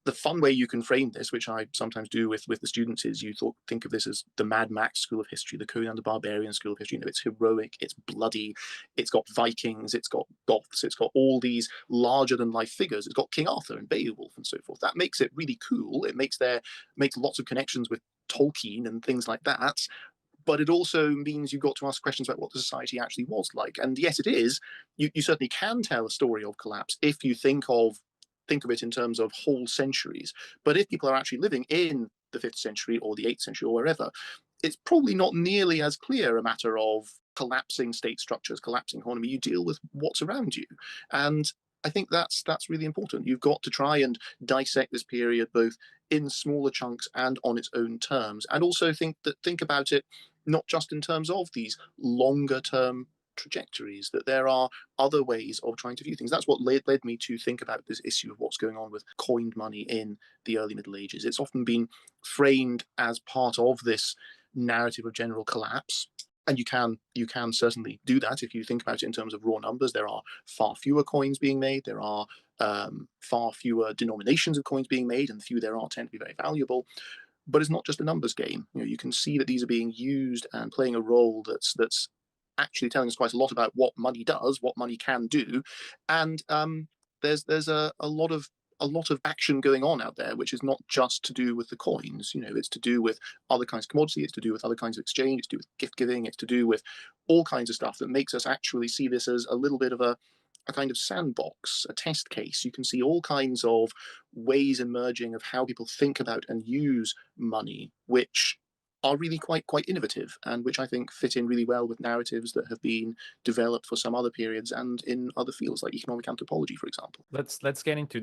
the fun way you can frame this, which I sometimes do with the students, is think of this as the Mad Max school of history, the Conan the Barbarian school of history. It's heroic, it's bloody, it's got Vikings, it's got Goths, it's got all these larger than life figures. It's got King Arthur and Beowulf and so forth. That makes it really cool. It makes lots of connections with Tolkien and things like that. But it also means you've got to ask questions about what the society actually was like. And yes, it is. You certainly can tell a story of collapse if you think of it in terms of whole centuries. But if people are actually living in the 5th century or the 8th century or wherever, it's probably not nearly as clear a matter of collapsing state structures, collapsing economy. You deal with what's around you. And I think that's really important. You've got to try and dissect this period both in smaller chunks and on its own terms, and also think about it not just in terms of these longer term trajectories, that there are other ways of trying to view things. That's what led me to think about this issue of what's going on with coined money in the early Middle Ages. It's often been framed as part of this narrative of general collapse. And you can certainly do that if you think about it in terms of raw numbers. There are far fewer coins being made. There are far fewer denominations of coins being made, and the few there are tend to be very valuable. But it's not just a numbers game. You can see that these are being used and playing a role that's actually telling us quite a lot about what money does, what money can do, and there's a lot of action going on out there, which is not just to do with the coins. It's to do with other kinds of commodity, it's to do with other kinds of exchange, it's to do with gift giving, it's to do with all kinds of stuff that makes us actually see this as a little bit of a kind of sandbox, a test case. You can see all kinds of ways emerging of how people think about and use money, which are really quite innovative, and which I think fit in really well with narratives that have been developed for some other periods and in other fields like economic anthropology, for example. Let's get into